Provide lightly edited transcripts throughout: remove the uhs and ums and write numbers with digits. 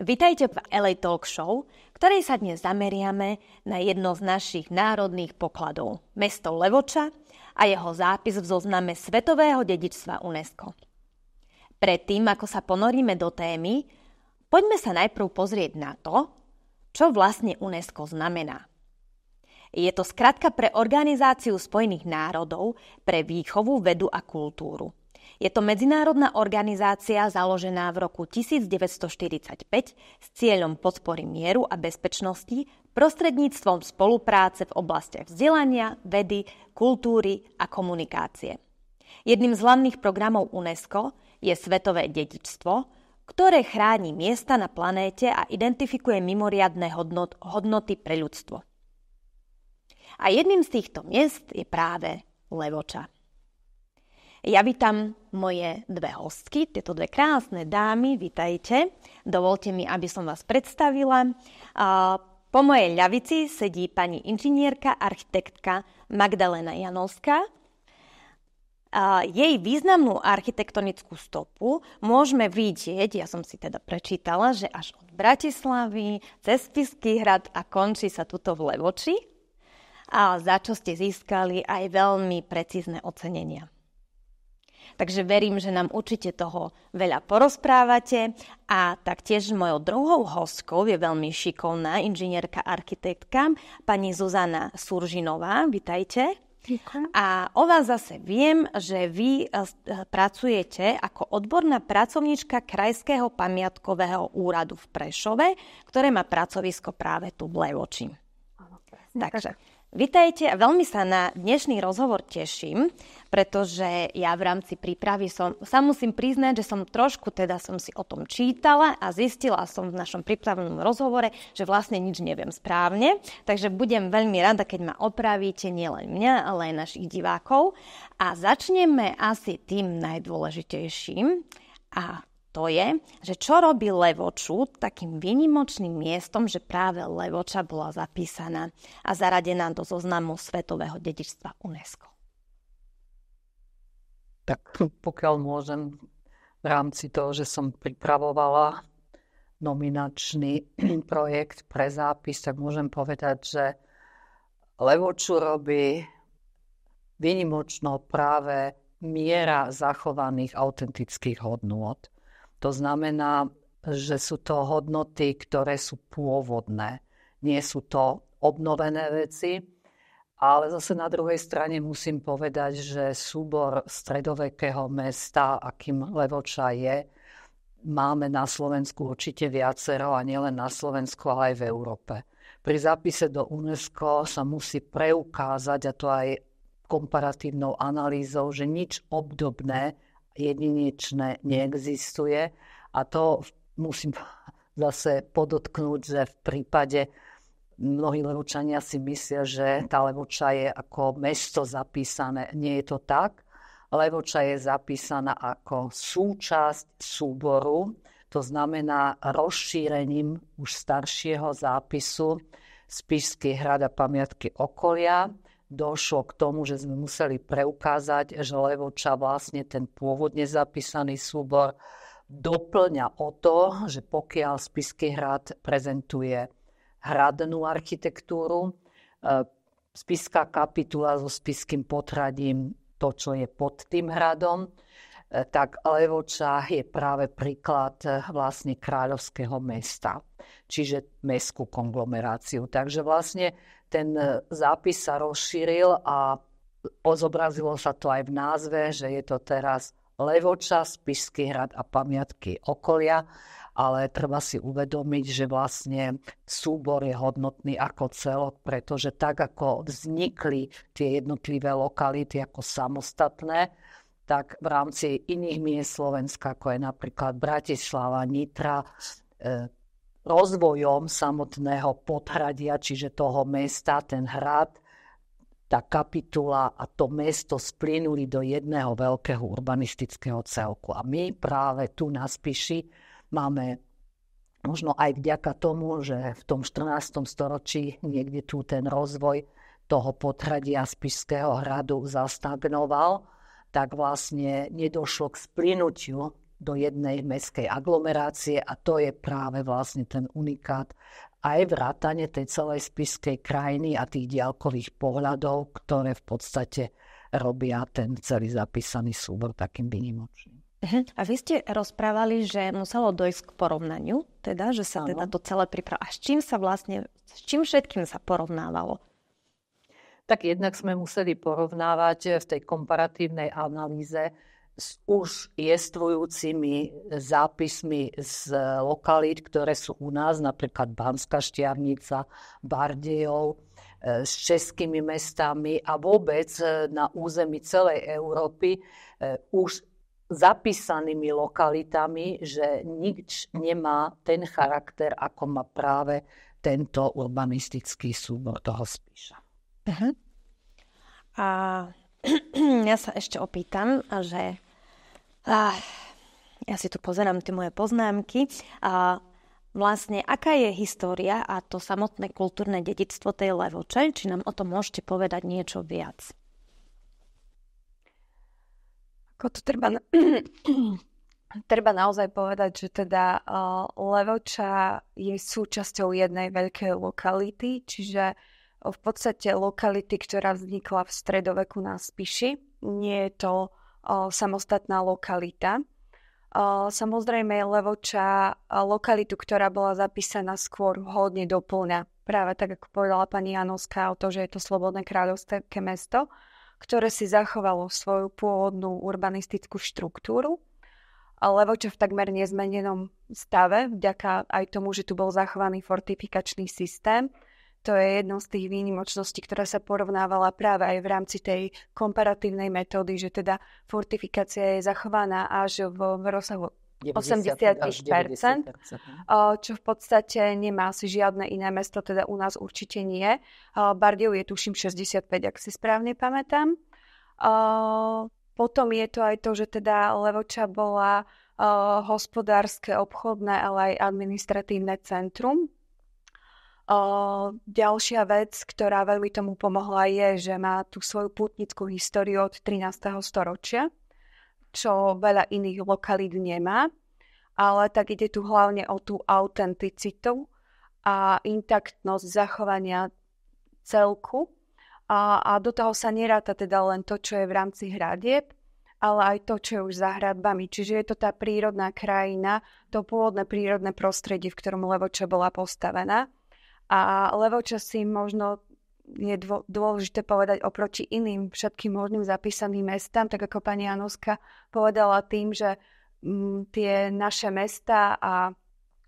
Vitajte v LA Talk Show, ktorej sa dnes zameriame na jedno z našich národných pokladov, mesto Levoča a jeho zápis v zozname Svetového dedičstva UNESCO. Predtým, ako sa ponoríme do témy, poďme sa najprv pozrieť na to, čo vlastne UNESCO znamená. Je to skratka pre Organizáciu Spojených národov pre výchovu, vedu a kultúru. Je to medzinárodná organizácia založená v roku 1945 s cieľom podpory mieru a bezpečnosti prostredníctvom spolupráce v oblastiach vzdelania, vedy, kultúry a komunikácie. Jedným z hlavných programov UNESCO je Svetové dedičstvo, ktoré chráni miesta na planéte a identifikuje mimoriadne hodnoty pre ľudstvo. A jedným z týchto miest je práve Levoča. Ja vítam moje dve hostky, tieto dve krásne dámy, vitajte. Dovolte mi, aby som vás predstavila. Po mojej ľavici sedí pani inžinierka, architektka Magdalena Janovská. Jej významnú architektonickú stopu môžeme vidieť, ja som si teda prečítala, že až od Bratislavy, cez Spišský hrad a končí sa tuto v Levoči, a za čo ste získali aj veľmi precízne ocenenia. Takže verím, že nám určite toho veľa porozprávate a taktiež mojou druhou hostkou je veľmi šikovná inžinierka, architektka, pani Zuzana Suržinová. Vitajte. Ďakujem. A o vás zase viem, že vy pracujete ako odborná pracovníčka Krajského pamiatkového úradu v Prešove, ktoré má pracovisko práve tu v Levoči. Takže vitajte a veľmi sa na dnešný rozhovor teším, pretože ja v rámci prípravy sa musím priznať, že som si o tom čítala a zistila som v našom prípravnom rozhovore, že vlastne nič neviem správne, takže budem veľmi rada, keď ma opravíte nielen mňa, ale aj našich divákov. A začneme asi tým najdôležitejším a to je, že čo robí Levoču takým výnimočným miestom, že práve Levoča bola zapísaná a zaradená do zoznamu Svetového dedičstva UNESCO. Tak pokiaľ môžem, v rámci toho, že som pripravovala nominačný projekt pre zápis, tak môžem povedať, že Levoču robí výnimočnou práve miera zachovaných autentických hodnôt. To znamená, že sú to hodnoty, ktoré sú pôvodné. Nie sú to obnovené veci, ale zase na druhej strane musím povedať, že súbor stredovekého mesta, akým Levoča je, máme na Slovensku určite viacero a nielen na Slovensku, ale aj v Európe. Pri zápise do UNESCO sa musí preukázať, a to aj komparatívnou analýzou, že nič obdobné jedinečné neexistuje a to musím zase podotknúť, že v prípade mnohí Levočania si myslia, že tá Levoča je ako mesto zapísané. Nie je to tak. Levoča je zapísaná ako súčasť súboru, to znamená rozšírením už staršieho zápisu Spišský hrad a pamiatky okolia. Došlo k tomu, že sme museli preukázať, že Levoča vlastne ten pôvodne zapísaný súbor doplňa o to, že pokiaľ Spišský hrad prezentuje hradnú architektúru, spišská kapitula so spišským potradím, to, čo je pod tým hradom, tak Levoča je práve príklad vlastne kráľovského mesta, čiže mestskú konglomeráciu. Takže vlastne ten zápis sa rozšíril a zobrazilo sa to aj v názve, že je to teraz Levoča, Spišský hrad a pamiatky okolia, ale treba si uvedomiť, že vlastne súbor je hodnotný ako celok, pretože tak ako vznikli tie jednotlivé lokality ako samostatné, tak v rámci iných miest Slovenska, ako je napríklad Bratislava, Nitra, rozvojom samotného podhradia, čiže toho mesta, ten hrad, tá kapitula a to mesto splynuli do jedného veľkého urbanistického celku. A my práve tu na Spiši máme, možno aj vďaka tomu, že v tom 14. storočí niekde tu ten rozvoj toho podhradia Spišského hradu zastagnoval, tak vlastne nedošlo k splynutiu do jednej mestskej aglomerácie a to je práve vlastne ten unikát aj vrátane tej celej spišskej krajiny a tých diaľkových pohľadov, ktoré v podstate robia ten celý zapísaný súbor takým výnimočným. A vy ste rozprávali, že muselo dojsť k porovnaniu, teda, že sa teda to celé pripravilo. A s čím všetkým sa porovnávalo? Tak jednak sme museli porovnávať v tej komparatívnej analýze s už jestvujúcimi zápismi z lokalít, ktoré sú u nás, napríklad Banská Štiavnica, Bardejov, s českými mestami a vôbec na území celej Európy už zapísanými lokalitami, že nič nemá ten charakter, ako má práve tento urbanistický súbor toho Spiša. A ja sa ešte opýtam, že ja si tu pozerám tie moje poznámky a vlastne aká je história a to samotné kultúrne dedičstvo tej Levoče, či nám o tom môžete povedať niečo viac? To treba naozaj povedať, že teda Levoča je súčasťou jednej veľkej lokality, čiže v podstate lokality, ktorá vznikla v stredoveku na Spiši. Nie je to samostatná lokalita. Samozrejme Levoča lokalitu, ktorá bola zapísaná skôr vhodne doplňa. Práve tak, ako povedala pani Janovská o to, že je to slobodné kráľovské mesto, ktoré si zachovalo svoju pôvodnú urbanistickú štruktúru. Levoča v takmer nezmenenom stave, vďaka aj tomu, že tu bol zachovaný fortifikačný systém. To je jednou z tých výnimočností, ktorá sa porovnávala práve aj v rámci tej komparatívnej metódy, že teda fortifikácia je zachovaná až v rozsahu 80%, čo v podstate nemá asi žiadne iné mesto, teda u nás určite nie. Bardejov je tuším 65, ak si správne pamätám. Potom je to aj to, že teda Levoča bola hospodárske, obchodné, ale aj administratívne centrum. Ďalšia vec, ktorá veľmi tomu pomohla, je, že má tú svoju pútnickú históriu od 13. storočia, čo veľa iných lokalít nemá, ale tak ide tu hlavne o tú autenticitu a intaktnosť zachovania celku a do toho sa neráta teda len to, čo je v rámci hradieb, ale aj to, čo je už za hradbami. Čiže je to tá prírodná krajina, to pôvodné prírodné prostredie, v ktorom Levoča bola postavená. A Levoča si možno je dôležité povedať oproti iným všetkým možným zapísaným mestám, tak ako pani Janovská povedala tým, že tie naše mestá a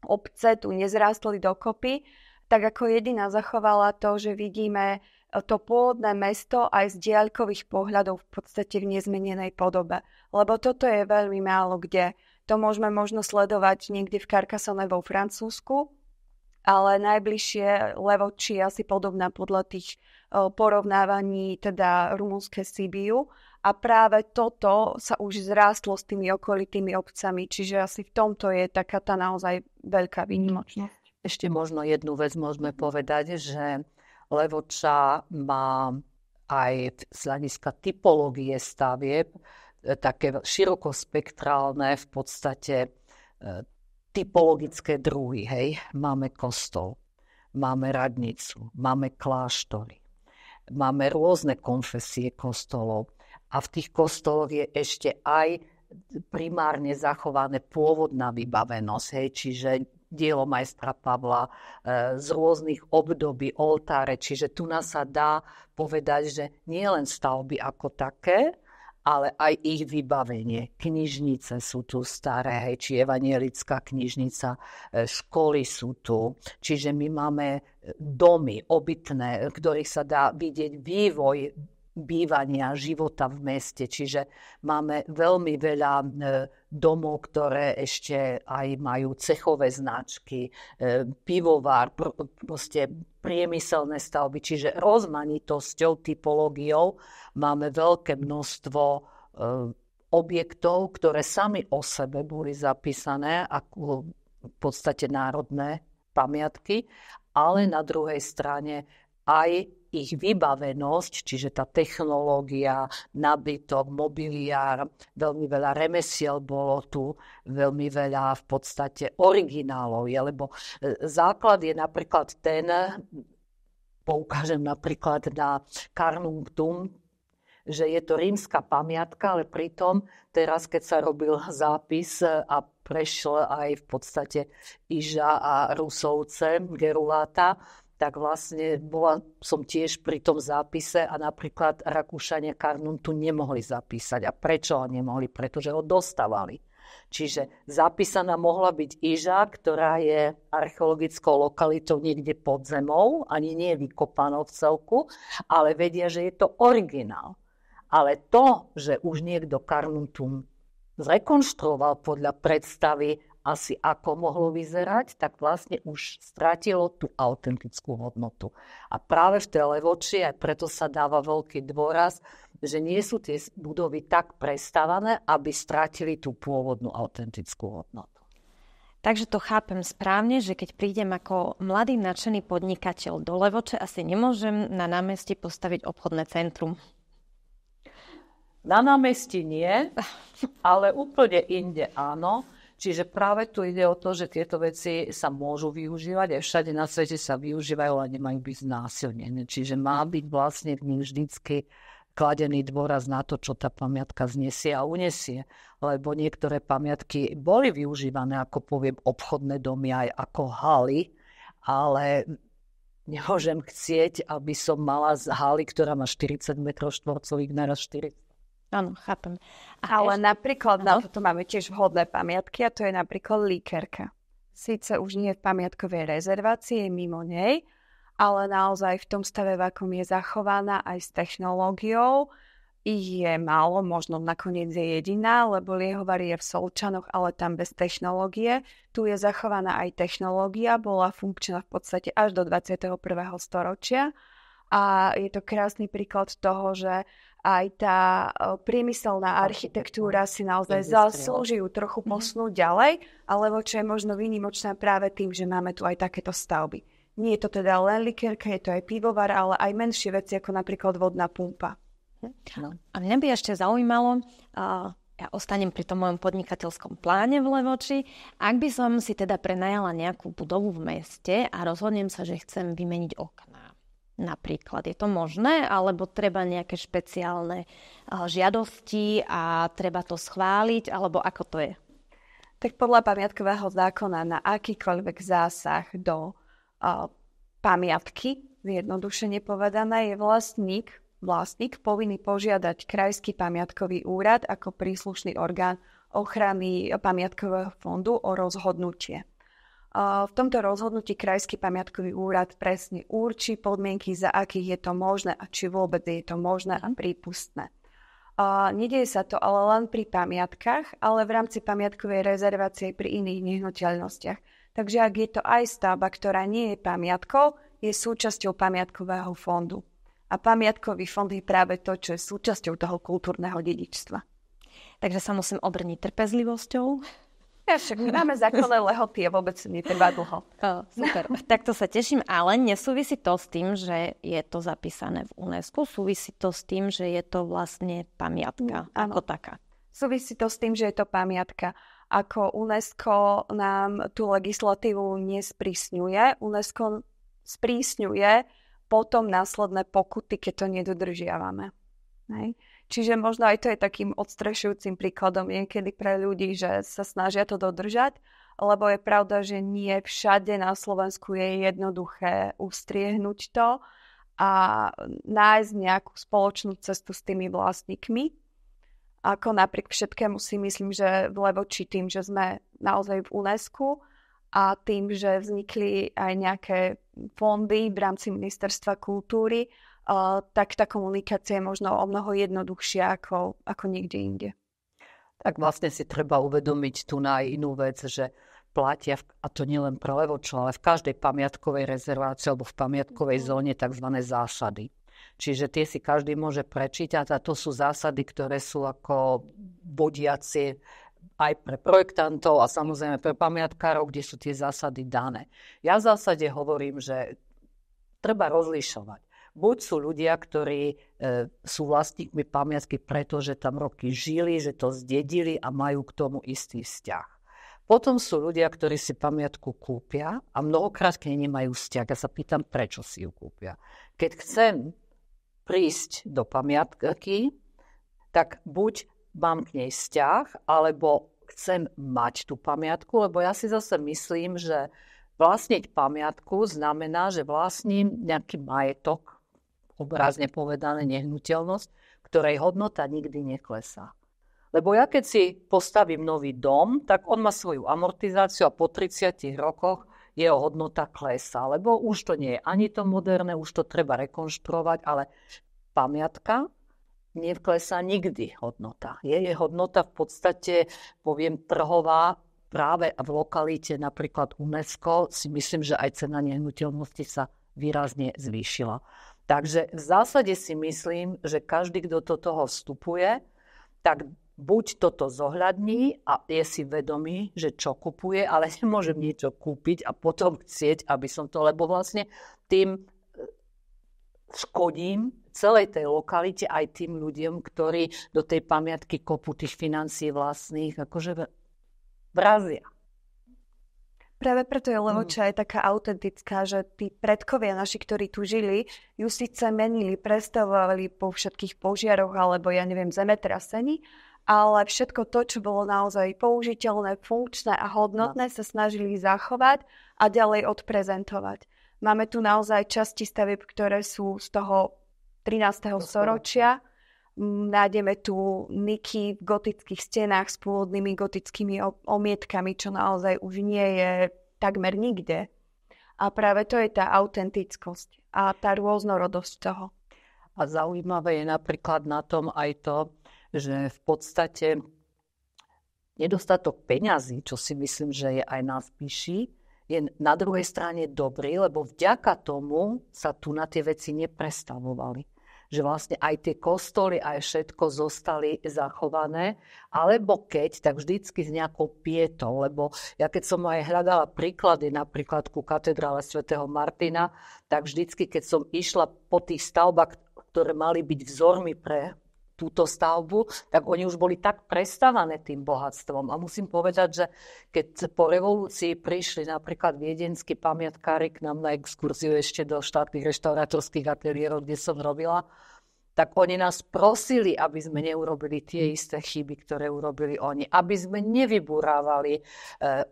obce tu nezrástli dokopy, tak ako jediná zachovala to, že vidíme to pôvodné mesto aj z diaľkových pohľadov v podstate v nezmenenej podobe. Lebo toto je veľmi málo kde. To môžeme možno sledovať niekde v Carcassonne vo Francúzsku, ale najbližšie Levoči je asi podobná podľa tých porovnávaní, teda rumunské Sibiu. A práve toto sa už zrástlo s tými okolitými obcami. Čiže asi v tomto je taká tá naozaj veľká výnimočnosť. Ešte možno jednu vec môžeme povedať, že Levoča má aj z hľadiska typológie stavieb také širokospektrálne v podstate typologické druhy, hej. Máme kostol, máme radnicu, máme kláštory, máme rôzne konfesie kostolov a v tých kostoloch je ešte aj primárne zachované pôvodná vybavenosť, hej, čiže dielo majstra Pavla z rôznych období, oltáre, čiže tu nás sa dá povedať, že nie len stavby ako také, ale aj ich vybavenie. Knižnice sú tu staré, hej, či evanjelická knižnica, školy sú tu. Čiže my máme domy obytné, v ktorých sa dá vidieť vývoj bývania, života v meste. Čiže máme veľmi veľa domov, ktoré ešte aj majú cechové značky, pivovár, proste priemyselné stavby. Čiže rozmanitosťou, typológiou máme veľké množstvo objektov, ktoré sami o sebe boli zapísané ako v podstate národné pamiatky, ale na druhej strane aj ich vybavenosť, čiže tá technológia, nabytok, mobiliár, veľmi veľa remesiel bolo tu, veľmi veľa v podstate originálov je, lebo základ je napríklad ten, poukážem napríklad na Carnuntum, že je to rímska pamiatka, ale pritom teraz, keď sa robil zápis a prešiel aj v podstate Iža a Rusovce, Geruláta, tak vlastne som tiež pri tom zápise a napríklad Rakúšania Carnuntu nemohli zapísať. A prečo ho nemohli? Pretože ho dostávali. Čiže zapísaná mohla byť Iža, ktorá je archeologickou lokalitou niekde pod zemou, ani nie je vykopanou v celku, ale vedia, že je to originál. Ale to, že už niekto Carnuntum zrekonštruoval podľa predstavy asi ako mohlo vyzerať, tak vlastne už strátilo tú autentickú hodnotu. A práve v tej Levoči, aj preto sa dáva veľký dôraz, že nie sú tie budovy tak prestavané, aby strátili tú pôvodnú autentickú hodnotu. Takže to chápem správne, že keď prídem ako mladý nadšený podnikateľ do Levoče, asi nemôžem na námestí postaviť obchodné centrum. Na námestí nie, ale úplne inde áno. Čiže práve tu ide o to, že tieto veci sa môžu využívať, aj všade na svete sa využívajú, ale nemajú byť znásilnené. Čiže má byť vlastne v nich vždycky kladený dôraz na to, čo tá pamiatka znesie a unesie. Lebo niektoré pamiatky boli využívané, ako poviem, obchodné domy aj ako haly, ale nemôžem chcieť, aby som mala z haly, ktorá má 40 m2, naraz 40. Áno, chápem. Ale napríklad na toto máme tiež vhodné pamiatky a to je napríklad Líkerka. Síce už nie v pamiatkovej rezervácii, je mimo nej, ale naozaj v tom stave, v akom je zachovaná aj s technológiou. Ich je málo, možno nakoniec je jediná, lebo Liehovar je v Solčanoch, ale tam bez technológie. Tu je zachovaná aj technológia, bola funkčná v podstate až do 21. storočia. A je to krásny príklad toho, že aj tá priemyselná architektúra si naozaj zaslúži ju trochu posunúť ďalej, alebo čo je možno výnimočná práve tým, že máme tu aj takéto stavby. Nie je to teda len Líkerka, je to aj pivovar, ale aj menšie veci, ako napríklad vodná pumpa. No. A mňa by ešte zaujímalo, ja ostanem pri tom mojom podnikateľskom pláne v Levoči, ak by som si teda prenajala nejakú budovu v meste a rozhodnem sa, že chcem vymeniť okná. Napríklad. Je to možné, alebo treba nejaké špeciálne žiadosti a treba to schváliť, alebo ako to je? Tak podľa pamiatkového zákona na akýkoľvek zásah do pamiatky, zjednodušene povedané, je vlastník povinný požiadať Krajský pamiatkový úrad ako príslušný orgán ochrany pamiatkového fondu o rozhodnutie. V tomto rozhodnutí Krajský pamiatkový úrad presne určí podmienky, za akých je to možné a či vôbec je to možné a prípustné. Nedieje sa to ale len pri pamiatkách, ale v rámci pamiatkovej rezervácie pri iných nehnuteľnostiach. Takže ak je to aj stavba, ktorá nie je pamiatkou, je súčasťou pamiatkového fondu. A pamiatkový fond je práve to, čo je súčasťou toho kultúrneho dedičstva. Takže sa musím obrniť trpezlivosťou. Ja však my máme zákonné lehoty a vôbec netrvá dlho. Super, tak to sa teším, ale nesúvisí to s tým, že je to zapísané v UNESCO, súvisí to s tým, že je to vlastne pamiatka ako taká. Súvisí to s tým, že je to pamiatka. Ako UNESCO nám tú legislatívu nesprísňuje, UNESCO sprísňuje potom následné pokuty, keď to nedodržiavame. Hej. Čiže možno aj to je takým odstrešujúcim príkladom niekedy pre ľudí, že sa snažia to dodržať, lebo je pravda, že nie všade na Slovensku je jednoduché ustriehnúť to a nájsť nejakú spoločnú cestu s tými vlastníkmi. Ako napriek všetkému si myslím, že v Levoči tým, že sme naozaj v UNESCO a tým, že vznikli aj nejaké fondy v rámci Ministerstva kultúry, tak tá komunikácia je možno o mnoho jednoduchšia ako niekde inde. Tak vlastne si treba uvedomiť tu na inú vec, že platia, a to nielen pre Levoču, ale v každej pamiatkovej rezervácii alebo v pamiatkovej zóne tzv. Zásady. Čiže tie si každý môže prečítať a to sú zásady, ktoré sú ako vodiaci aj pre projektantov a samozrejme pre pamiatkárov, kde sú tie zásady dané. Ja v zásade hovorím, že treba rozlišovať. Buď sú ľudia, ktorí sú vlastníkmi pamiatky, pretože tam roky žili, že to zdedili a majú k tomu istý vzťah. Potom sú ľudia, ktorí si pamiatku kúpia a mnohokrát k nej nemajú vzťah. Ja sa pýtam, prečo si ju kúpia. Keď chcem prísť do pamiatky, tak buď mám k nej vzťah, alebo chcem mať tú pamiatku, lebo ja si zase myslím, že vlastniť pamiatku znamená, že vlastním nejaký majetok, obrazne povedané nehnuteľnosť, ktorej hodnota nikdy neklesá. Lebo ja keď si postavím nový dom, tak on má svoju amortizáciu a po 30 rokoch jeho hodnota klesá. Lebo už to nie je ani to moderné, už to treba rekonštruovať, ale pamiatka neklesá nikdy hodnota. Jej hodnota v podstate, poviem, trhová práve v lokalite napríklad UNESCO si myslím, že aj cena nehnuteľnosti sa výrazne zvýšila. Takže v zásade si myslím, že každý, kto do toho vstupuje, tak buď toto zohľadní a je si vedomý, že čo kupuje, ale nemôžem niečo kúpiť a potom chcieť, aby som to, lebo vlastne tým škodím celej tej lokalite aj tým ľuďom, ktorí do tej pamiatky kopú tých financií vlastných, akože vrazia. Práve preto je Levoča aj taká autentická, že tí predkovia naši, ktorí tu žili, ju síce menili, prestavovali po všetkých požiaroch alebo ja neviem, zemetrasení, ale všetko to, čo bolo naozaj použiteľné, funkčné a hodnotné, sa snažili zachovať a ďalej odprezentovať. Máme tu naozaj časti stavieb, ktoré sú z toho 13. storočia. Nájdeme tu niky v gotických stenách s pôvodnými gotickými omietkami, čo naozaj už nie je takmer nikde. A práve to je tá autentickosť a tá rôznorodosť toho. A zaujímavé je napríklad na tom aj to, že v podstate nedostatok peňazí, čo si myslím, že je aj nás píši, je na druhej strane dobrý, lebo vďaka tomu sa tu na tie veci neprestavovali. Že vlastne aj tie kostoly, aj všetko zostali zachované, alebo keď, tak vždycky s nejakou pietou, lebo ja keď som aj hľadala príklady, napríklad ku katedrále svätého Martina, tak vždycky, keď som išla po tých stavbách, ktoré mali byť vzormi pre túto stavbu, tak oni už boli tak prestávané tým bohatstvom. A musím povedať, že keď po revolúcii prišli napríklad viedenskí pamiatkári k nám na exkurziu ešte do štátnych reštaurátorských ateliérov, kde som robila, tak oni nás prosili, aby sme neurobili tie isté chyby, ktoré urobili oni. Aby sme nevybúrávali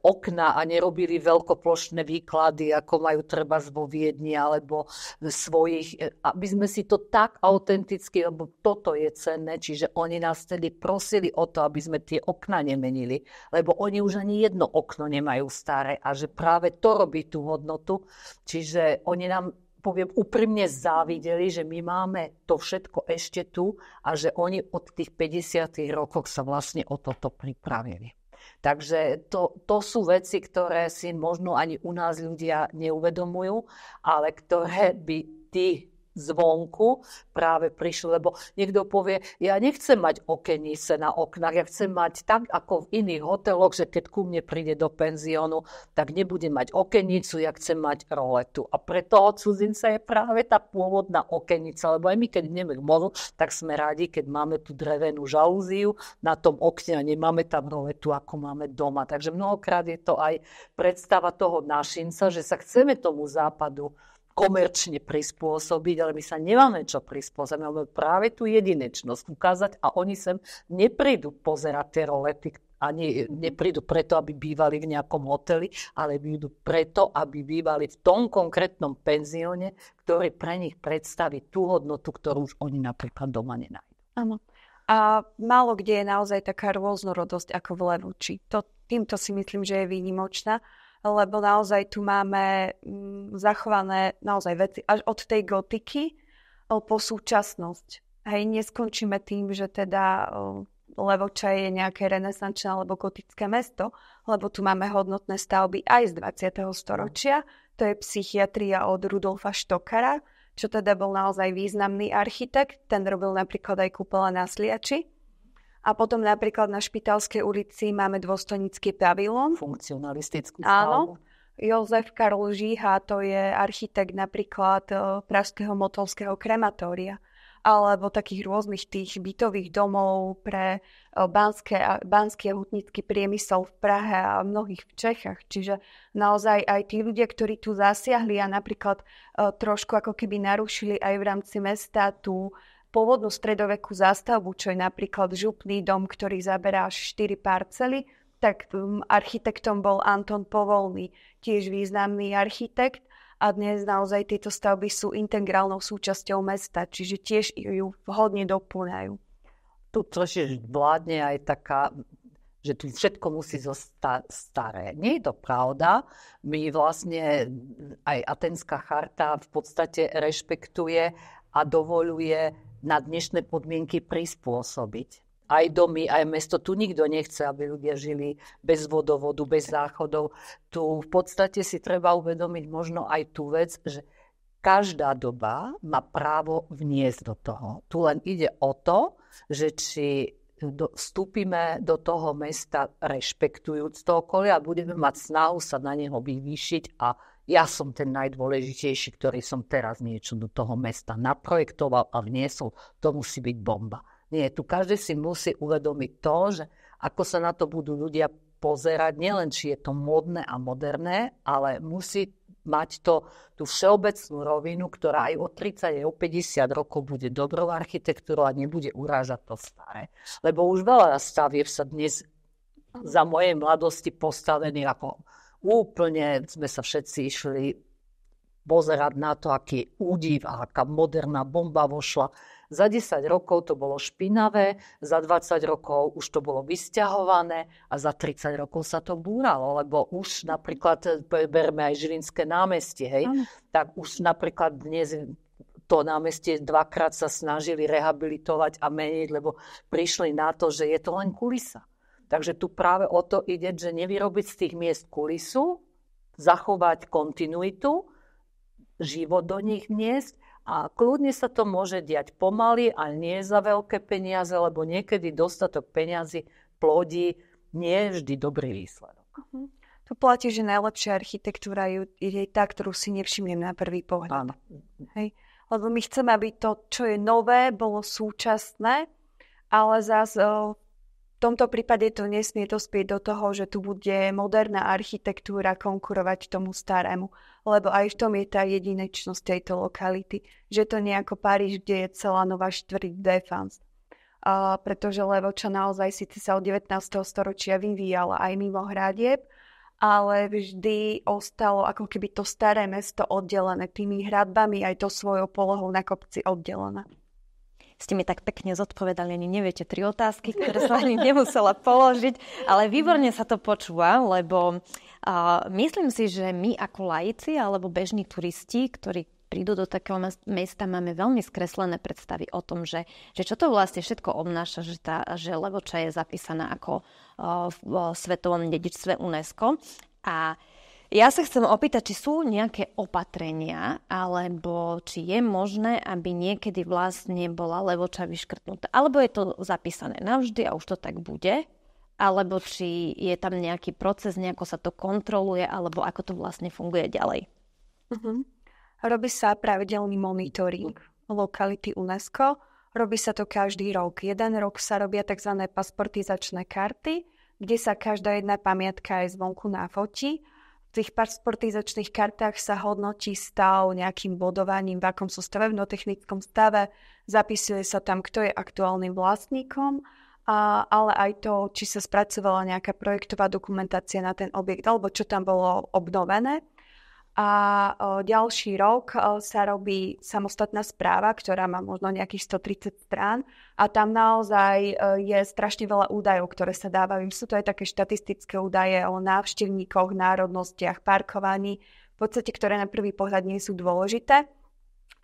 okna a nerobili veľkoplošné výklady, ako majú treba vo Viedni alebo svojich. Aby sme si to tak autenticky, lebo toto je cenné, čiže oni nás tedy prosili o to, aby sme tie okna nemenili, lebo oni už ani jedno okno nemajú staré a že práve to robí tú hodnotu. Čiže oni nám, poviem, úprimne závideli, že my máme to všetko ešte tu a že oni od tých 50. rokoch sa vlastne o toto pripravili. Takže to sú veci, ktoré si možno ani u nás ľudia neuvedomujú, ale ktoré by tí zvonku práve prišli, lebo niekto povie, ja nechcem mať okenice na oknách, ja chcem mať tak, ako v iných hoteloch, že keď ku mne príde do penziónu, tak nebudem mať okenicu, ja chcem mať roletu. A pre toho cudzinca je práve tá pôvodná okenica, lebo aj my, keď ideme k moru, tak sme rádi, keď máme tú drevenú žalúziu na tom okne a nemáme tam roletu, ako máme doma. Takže mnohokrát je to aj predstava toho našinca, že sa chceme tomu západu komerčne prispôsobiť, ale my sa nemáme čo prispôsobiť. Máme práve tú jedinečnosť ukázať a oni sem neprídu pozerať tie rolety, ani neprídu preto, aby bývali v nejakom hoteli, ale prídu preto, aby bývali v tom konkrétnom penzióne, ktorý pre nich predstaví tú hodnotu, ktorú už oni napríklad doma nenájdu. Áno. A málo kde je naozaj taká rôznorodosť ako v Levoči. Týmto si myslím, že je výnimočná, lebo naozaj tu máme zachované naozaj veci až od tej gotiky po súčasnosť. Hej, neskončíme tým, že teda Levoča je nejaké renesančné alebo gotické mesto, lebo tu máme hodnotné stavby aj z 20. storočia. To je psychiatria od Rudolfa Štokara, čo teda bol naozaj významný architekt. Ten robil napríklad aj kúpele na Sliači. A potom napríklad na Špitálskej ulici máme dôstojnícky pavilón. Funkcionalistickú stavbu. Áno, Jozef Karol Žíha, to je architekt napríklad pražského Motolského krematória, alebo takých rôznych tých bytových domov pre banský a hutnický priemysel v Prahe a mnohých v Čechách. Čiže naozaj aj tí ľudia, ktorí tu zasiahli a napríklad trošku ako keby narušili aj v rámci mesta tú pôvodnú stredovekú zástavbu, čo je napríklad župný dom, ktorý zaberá až 4 parcely, tak architektom bol Anton Povolný, tiež významný architekt. A dnes naozaj tieto stavby sú integrálnou súčasťou mesta, čiže tiež ju vhodne doplňajú. Tu trošič vládne aj taká, že tu všetko musí zostať staré. Nie je to pravda. My vlastne, aj Atenská charta v podstate rešpektuje a dovoľuje na dnešné podmienky prispôsobiť. Aj domy, aj mesto. Tu nikto nechce, aby ľudia žili bez vodovodu, bez záchodov. Tu v podstate si treba uvedomiť možno aj tú vec, že každá doba má právo vniesť do toho. Tu len ide o to, že či vstúpime do toho mesta rešpektujúc to okolie a budeme mať snahu sa na neho vyvýšiť a ja som ten najdôležitejší, ktorý som teraz niečo do toho mesta naprojektoval a vniesol. To musí byť bomba. Nie, tu každý si musí uvedomiť to, že ako sa na to budú ľudia pozerať, nielen či je to módne a moderné, ale musí mať tú všeobecnú rovinu, ktorá aj o 30, aj o 50 rokov bude dobrou architektúrou a nebude urážať to staré. Lebo už veľa stavieb sa dnes za mojej mladosti postavených ako úplne sme sa všetci išli pozerať na to, aký údiv a aká moderná bomba vošla. Za 10 rokov to bolo špinavé, za 20 rokov už to bolo vysťahované a za 30 rokov sa to búralo, lebo už napríklad, berme aj Žilinské námestie, hej, tak už napríklad dnes to námestie dvakrát sa snažili rehabilitovať a meniť, lebo prišli na to, že je to len kulisa. Takže tu práve o to ide, že nevyrobiť z tých miest kulisu, zachovať kontinuitu, život do nich vniesť a kľudne sa to môže diať pomaly, ale nie za veľké peniaze, lebo niekedy dostatok peniazy plodí nie vždy dobrý výsledok. Tu platí, že najlepšia architektúra je tá, ktorú si nevšimnem na prvý pohľad. Áno. Hej? Lebo my chceme, aby to, čo je nové, bolo súčasné, ale zase v tomto prípade to nesmie dospieť do toho, že tu bude moderná architektúra konkurovať tomu starému. Lebo aj v tom je tá jedinečnosť tejto lokality. Že to nie ako Paríž, kde je celá nová štvrť Défense. Pretože Levoča naozaj síce sa od 19. storočia vyvíjala aj mimo hradieb, ale vždy ostalo ako keby to staré mesto oddelené tými hradbami, aj to svojou polohou na kopci oddelené. Ste mi tak pekne zodpovedali, ani neviete 3 otázky, ktoré som ani nemusela položiť, ale výborne sa to počúva, lebo myslím si, že my ako laici alebo bežní turisti, ktorí prídu do takého mesta, máme veľmi skreslené predstavy o tom, že čo to vlastne všetko obnáša, že Levoča je zapísaná ako v svetovom dedičstve UNESCO. A ja sa chcem opýtať, či sú nejaké opatrenia, alebo či je možné, aby niekedy vlastne bola Levoča vyškrtnutá. Alebo je to zapísané navždy a už to tak bude, alebo či je tam nejaký proces, nejako sa to kontroluje, alebo ako to vlastne funguje ďalej. Robí sa pravidelný monitoring lokality UNESCO. Robí sa to každý rok. Jeden rok sa robia tzv. Pasportizačné karty, kde sa každá jedna pamiatka aj zvonku nafotí. V tých pasportizačných kartách sa hodnotí stav nejakým bodovaním, v akom sú stavebno-technickom stave, zapisuje sa tam, kto je aktuálnym vlastníkom, ale aj to, či sa spracovala nejaká projektová dokumentácia na ten objekt, alebo čo tam bolo obnovené. A ďalší rok sa robí samostatná správa, ktorá má možno nejakých 130 strán a tam naozaj je strašne veľa údajov, ktoré sa dávajú. Sú to aj také štatistické údaje o návštevníkoch, národnostiach, parkovaní, v podstate, ktoré na prvý pohľad nie sú dôležité,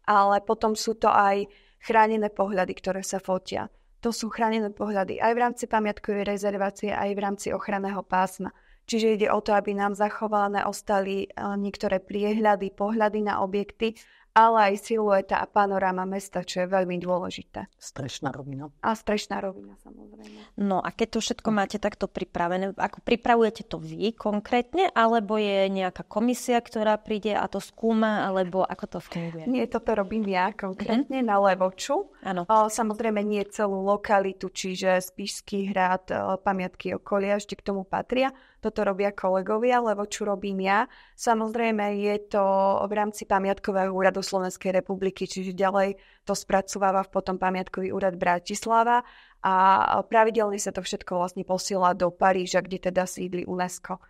ale potom sú to aj chránené pohľady, ktoré sa fotia. To sú chránené pohľady aj v rámci pamiatkovej rezervácie, aj v rámci ochranného pásma. Čiže ide o to, aby nám zachované ostali niektoré priehľady, pohľady na objekty, ale aj silueta a panoráma mesta, čo je veľmi dôležité. Strešná rovina. A strešná rovina, samozrejme. No a keď to všetko máte takto pripravené, ako pripravujete to vy konkrétne, alebo je nejaká komisia, ktorá príde a to skúma, alebo ako to funguje? Nie, toto robím ja konkrétne na Levoču. Áno. Samozrejme nie celú lokalitu, čiže Spišský hrad, pamiatky okolia, ešte k tomu patria. Toto robia kolegovia, Levoču robím ja. Samozrejme je to v rámci pamiatkového úradu Slovenskej republiky, čiže ďalej to spracováva potom pamiatkový úrad Bratislava a pravidelne sa to všetko vlastne posiela do Paríža, kde teda sídli UNESCO.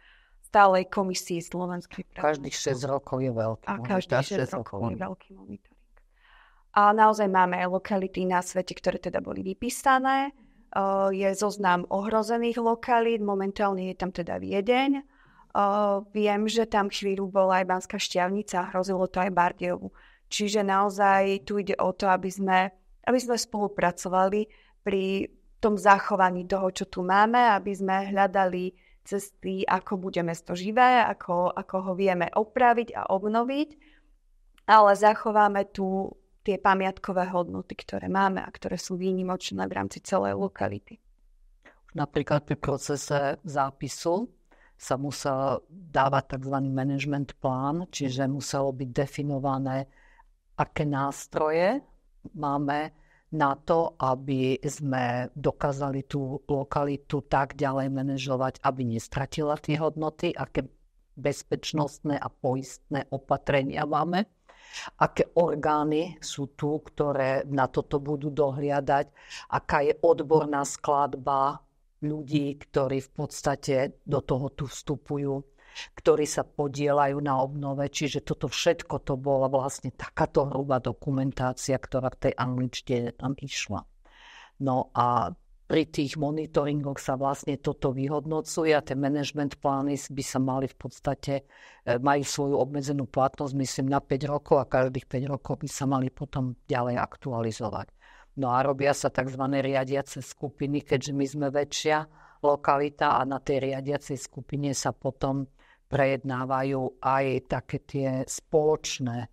Stálej komisii slovenskej. Každých 6 rokov je veľký. A každých 6 rokov je veľký monitoring. A naozaj máme aj lokality na svete, ktoré teda boli vypísané. Je zoznam ohrozených lokalít, momentálne je tam teda Viedeň. Viem, že tam chvíľu bola aj Banská Štiavnica, hrozilo to aj Bardejov. Čiže naozaj tu ide o to, aby sme spolupracovali pri tom zachovaní toho, čo tu máme, aby sme hľadali cesty, ako bude mesto živé, ako ho vieme opraviť a obnoviť, ale zachováme tu tie pamiatkové hodnoty, ktoré máme a ktoré sú výnimočné v rámci celej lokality. Napríklad pri procese zápisu sa musel dávať tzv. Management plán, čiže muselo byť definované, aké nástroje máme na to, aby sme dokázali tú lokalitu tak ďalej manažovať, aby nestratila tie hodnoty, aké bezpečnostné a poistné opatrenia máme, aké orgány sú tu, ktoré na toto budú dohliadať, aká je odborná skladba ľudí, ktorí v podstate do toho tu vstupujú, ktorí sa podieľajú na obnove. Čiže toto všetko to bola vlastne takáto hrubá dokumentácia, ktorá v tej angličtine tam išla. No a pri tých monitoringoch sa vlastne toto vyhodnocuje a tie management plány by sa mali v podstate, majú svoju obmedzenú platnosť, myslím, na 5 rokov a každých 5 rokov by sa mali potom ďalej aktualizovať. No a robia sa tzv. Riadiace skupiny, keďže my sme väčšia lokalita a na tej riadiacej skupine sa potom prejednávajú aj také tie spoločné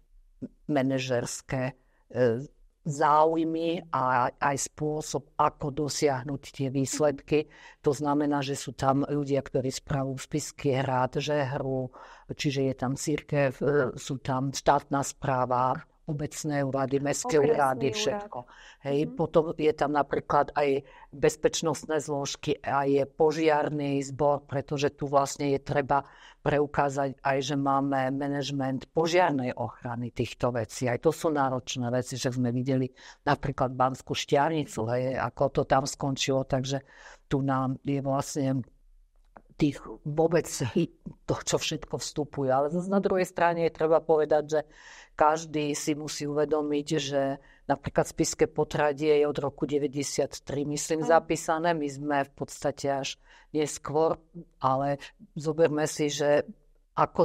manažerské záujmy a aj spôsob, ako dosiahnuť tie výsledky. To znamená, že sú tam ľudia, ktorí spravujú Spišský hrad, Žehru, čiže je tam cirkev, sú tam štátna správa, obecné úrady, mestské úrady, všetko. Hej, potom je tam napríklad aj bezpečnostné zložky, aj je požiarny zbor, pretože tu vlastne je treba preukázať aj, že máme manažment požiarnej ochrany týchto vecí. Aj to sú náročné veci, že sme videli napríklad Banskú Štiavnicu, hej, ako to tam skončilo, takže tu nám je vlastne tých vôbec to, čo všetko vstupuje. Ale zase na druhej strane je treba povedať, že každý si musí uvedomiť, že napríklad Spišské Potradie je od roku 93, myslím, zapísané. My sme v podstate až neskôr, ale zoberme si, že ako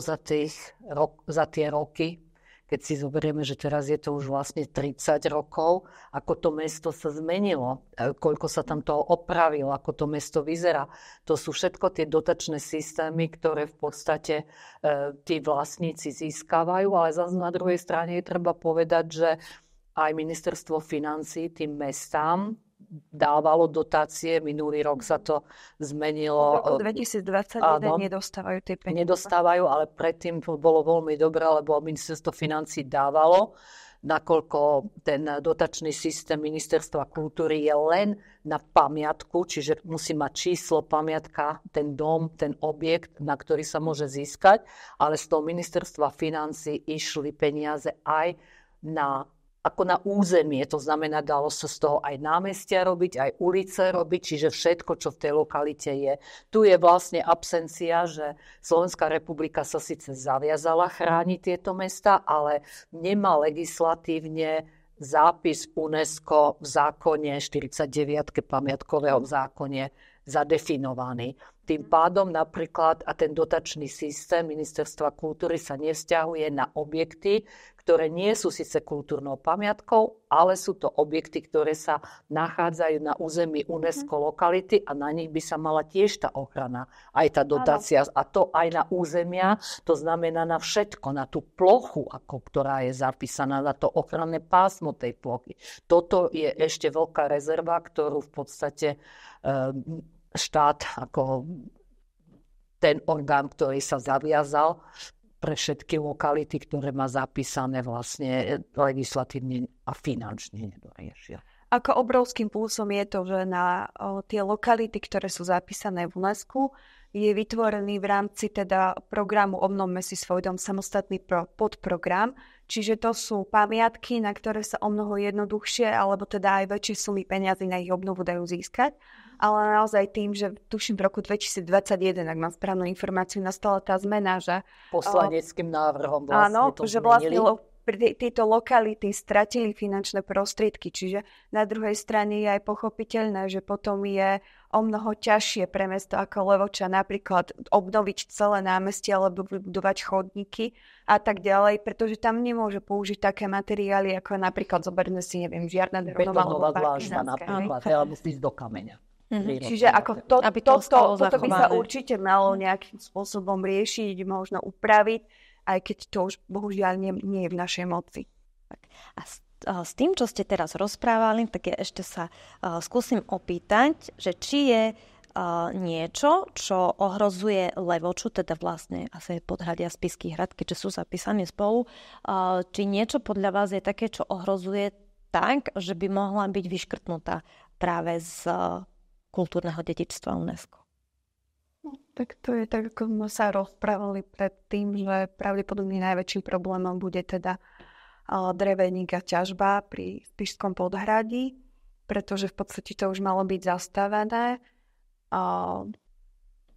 za tie roky, keď si zoberieme, že teraz je to už vlastne 30 rokov, ako to mesto sa zmenilo, koľko sa tam toho opravilo, ako to mesto vyzerá. To sú všetko tie dotačné systémy, ktoré v podstate tí vlastníci získavajú, ale zase na druhej strane je treba povedať, že aj ministerstvo financií tým mestám dávalo dotácie. Minulý rok sa to zmenilo. V roku 2021 nedostávajú tie peniaze. Nedostávajú, ale predtým to bolo veľmi dobré, lebo ministerstvo financií dávalo, nakoľko ten dotačný systém ministerstva kultúry je len na pamiatku, čiže musí mať číslo pamiatka, ten dom, ten objekt, na ktorý sa môže získať, ale z toho ministerstva financií išli peniaze aj ako na územie, to znamená, dalo sa z toho aj námestia robiť, aj ulice robiť, čiže všetko, čo v tej lokalite je. Tu je vlastne absencia, že Slovenská republika sa síce zaviazala chrániť tieto mesta, ale nemá legislatívne zápis UNESCO v zákone 49 pamiatkového zákone zadefinovaný. Tým pádom napríklad a ten dotačný systém Ministerstva kultúry sa nevzťahuje na objekty, ktoré nie sú síce kultúrnou pamiatkou, ale sú to objekty, ktoré sa nachádzajú na území UNESCO lokality a na nich by sa mala tiež tá ochrana, aj tá dotácia. A to aj na územia, to znamená na všetko, na tú plochu, ktorá je zapísaná, na to ochranné pásmo tej plochy. Toto je ešte veľká rezerva, ktorú v podstate štát ako ten orgán, ktorý sa zaviazal pre všetky lokality, ktoré má zapísané vlastne legislatívne a finančne nedoriešia. Ako obrovským plusom je to, že na tie lokality, ktoré sú zapísané v UNESCO, je vytvorený v rámci teda programu Obnovme si svoj dom samostatný podprogram, čiže to sú pamiatky, na ktoré sa omnoho jednoduchšie, alebo teda aj väčšie sumy peňazí na ich obnovu dajú získať. Ale naozaj tým, že tuším v roku 2021, ak mám správnu informáciu, nastala tá zmena, že poslaneckým návrhom vlastne áno, to že zmenili. vlastne tieto lokality stratili finančné prostriedky, čiže na druhej strane je aj pochopiteľné, že potom je o mnoho ťažšie pre mesto ako Levoča napríklad obnoviť celé námestie alebo vybudovať chodníky a tak ďalej, pretože tam nemôže použiť také materiály, ako napríklad zoberme si, neviem, žiarna betónová dlážba napríklad, alebo ísť do kameňa. Čiže ako toto by sa určite malo nejakým spôsobom riešiť, možno upraviť, aj keď to už bohužiaľ nie je v našej moci. A s tým, čo ste teraz rozprávali, tak ja ešte sa skúsim opýtať, že či je niečo, čo ohrozuje Levoču, teda vlastne asi Podhradia a Spišský Hrad, keďže sú zapísaní spolu, či niečo podľa vás je také, čo ohrozuje tak, že by mohla byť vyškrtnutá práve z kultúrneho dedičstva UNESCO. No, tak to je tak, ako sme sa rozprávali predtým, že pravdepodobne najväčším problémom bude teda dreveník a ťažba pri Spišskom Podhradí, pretože v podstate to už malo byť zastavené.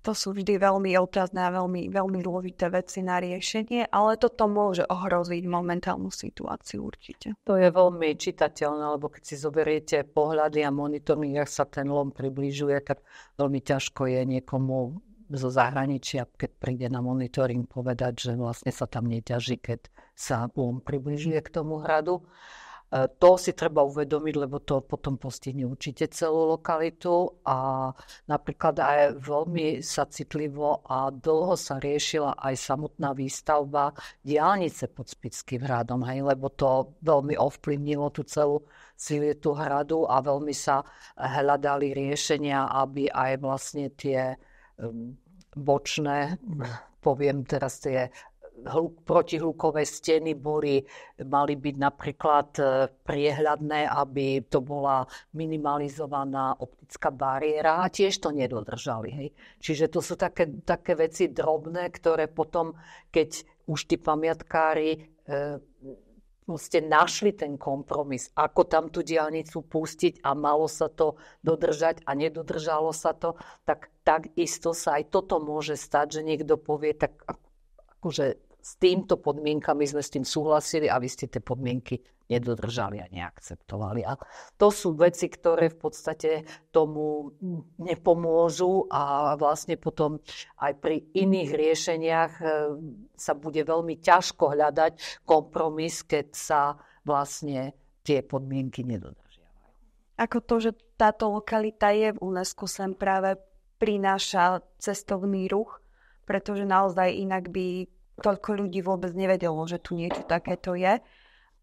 To sú vždy veľmi otázne a veľmi, veľmi zložité veci na riešenie, ale toto môže ohroziť momentálnu situáciu určite. To je veľmi čitateľné, lebo keď si zoberiete pohľady a monitoring, ak sa ten lom približuje, tak veľmi ťažko je niekomu zo zahraničia, keď príde na monitoring, povedať, že vlastne sa tam neťaží, keď sa lom približuje k tomu hradu. To si treba uvedomiť, lebo to potom postihne určite celú lokalitu a napríklad aj veľmi sa citlivo a dlho sa riešila aj samotná výstavba diaľnice pod Spišským hradom, lebo to veľmi ovplyvnilo tú celú silietu hradu a veľmi sa hľadali riešenia, aby aj vlastne tie bočné, poviem teraz tie protihlukové steny mali byť napríklad priehľadné, aby to bola minimalizovaná optická bariéra a tiež to nedodržali. Hej. Čiže to sú také veci drobné, ktoré potom, keď už tí pamiatkári ste našli ten kompromis, ako tam tú diaľnicu pustiť a malo sa to dodržať a nedodržalo sa to, tak takisto sa aj toto môže stať, že niekto povie, tak akože s týmto podmienkami sme s tým súhlasili a vy ste tie podmienky nedodržali a neakceptovali. A to sú veci, ktoré v podstate tomu nepomôžu a vlastne potom aj pri iných riešeniach sa bude veľmi ťažko hľadať kompromis, keď sa vlastne tie podmienky nedodržiavajú. Ako to, že táto lokalita je v UNESCO, sem práve prináša cestovný ruch, pretože naozaj inak by toľko ľudí vôbec nevedelo, že tu niečo takéto je.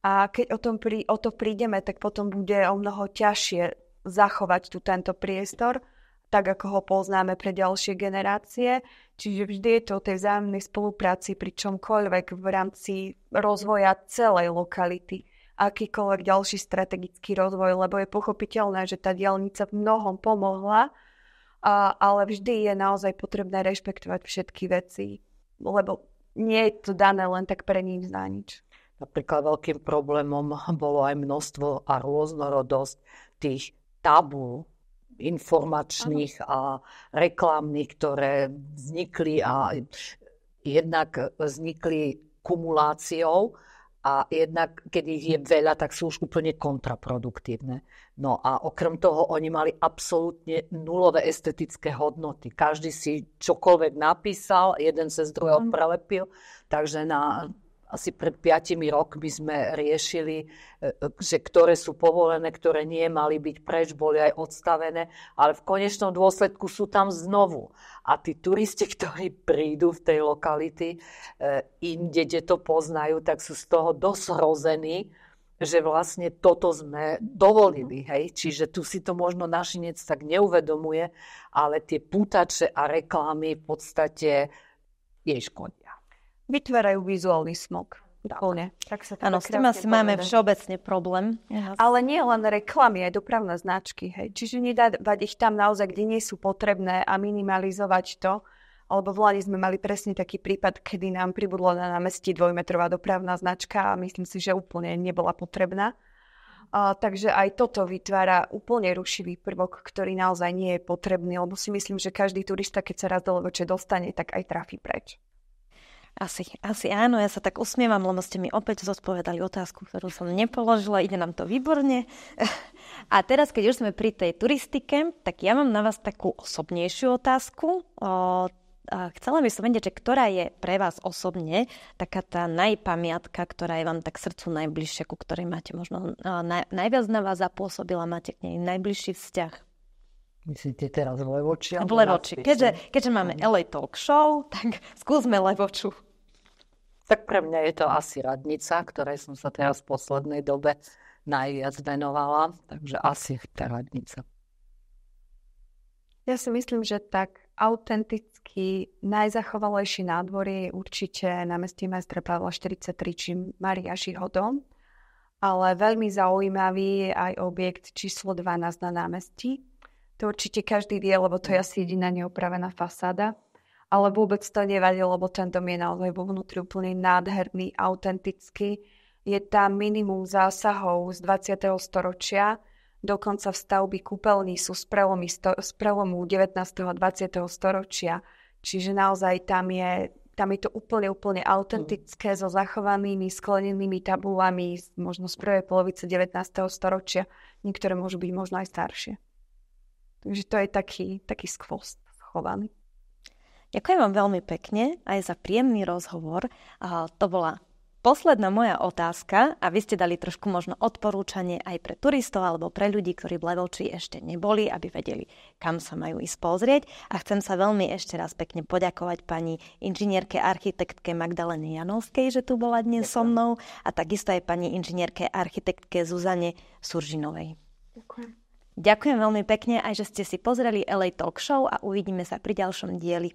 A keď o to prídeme, tak potom bude o mnoho ťažšie zachovať tu tento priestor, tak ako ho poznáme pre ďalšie generácie. Čiže vždy je to o tej vzájomnej spolupráci pri čomkoľvek v rámci rozvoja celej lokality. Akýkoľvek ďalší strategický rozvoj, lebo je pochopiteľné, že tá diaľnica v mnohom pomohla, ale vždy je naozaj potrebné rešpektovať všetky veci, lebo nie je to dané len tak pre nich za nič. Napríklad veľkým problémom bolo aj množstvo a rôznorodosť tých tabú informačných a reklamných, ktoré vznikli a jednak vznikli kumuláciou a jednak, keď ich je veľa, tak sú už úplne kontraproduktívne. No a okrem toho oni mali absolútne nulové estetické hodnoty. Každý si čokoľvek napísal, jeden sa z druhého prelepil, takže asi pred 5 rokmi sme riešili, že ktoré sú povolené, ktoré nie, mali byť preč, boli aj odstavené, ale v konečnom dôsledku sú tam znovu. A tí turisti, ktorí prídu v tej lokality, inde, kde to poznajú, tak sú z toho dosť hrození, že vlastne toto sme dovolili. Hej? Čiže tu si to možno našinec tak neuvedomuje, ale tie pútače a reklamy v podstate jej škodia. Vytvárajú vizuálny smog. Úplne. Áno, s tým asi máme všeobecne problém. Ale nie len reklamy, aj dopravné značky. Hej. Čiže nedávať ich tam naozaj, kde nie sú potrebné a minimalizovať to. Alebo v Lani sme mali presne taký prípad, kedy nám pribudlo na námestí 2-metrová dopravná značka a myslím si, že úplne nebola potrebná. Takže aj toto vytvára úplne rušivý prvok, ktorý naozaj nie je potrebný, lebo si myslím, že každý turista, keď sa raz do Levoče dostane, tak aj trafí preč. Asi áno, ja sa tak usmievam, lebo ste mi opäť zodpovedali otázku, ktorú som nepoložila, ide nám to výborne. A teraz, keď už sme pri tej turistike, tak ja mám na vás takú osobnejšiu otázku. Chcela by som vedieť, že ktorá je pre vás osobne taká tá najpamiatka, ktorá je vám tak srdcu najbližšia, ku ktorej máte možno najviac na vás zapôsobila, máte k nej najbližší vzťah. Myslíte teraz v Levoči? V Levoči. Keďže máme LA Talk Show, tak skúsme Levoču. Tak pre mňa je to asi radnica, ktorej som sa teraz v poslednej dobe najviac venovala. Takže asi tá radnica. Ja si myslím, že tak autenticky najzachovalejší nádvorie je určite námestie Majstra Pavla 43 či Mariášiho dom. Ale veľmi zaujímavý je aj objekt číslo 12 na námestí. To určite každý vie, lebo to je asi jediná neopravená fasáda. Ale vôbec to nevadí, lebo ten dom je naozaj vo vnútri úplne nádherný, autentický. Je tam minimum zásahov z 20. storočia. Dokonca v stavby kúpeľní sú z prelomu 19. a 20. storočia. Čiže naozaj tam je to úplne autentické so zachovanými sklenenými tabulami možno z prvej polovice 19. storočia. Niektoré môžu byť možno aj staršie. Takže to je taký skvost schovaný. Ďakujem vám veľmi pekne aj za príjemný rozhovor. To bola posledná moja otázka a vy ste dali trošku možno odporúčanie aj pre turistov alebo pre ľudí, ktorí v Levoči ešte neboli, aby vedeli, kam sa majú ísť pozrieť. A chcem sa veľmi ešte raz pekne poďakovať pani inžinierke architektke Magdalene Janovskej, že tu bola dnes so mnou, a takisto aj pani inžinierke architektke Zuzane Suržinovej. Ďakujem. Ďakujem veľmi pekne aj, že ste si pozreli LA Talk Show a uvidíme sa pri ďalšom dieli.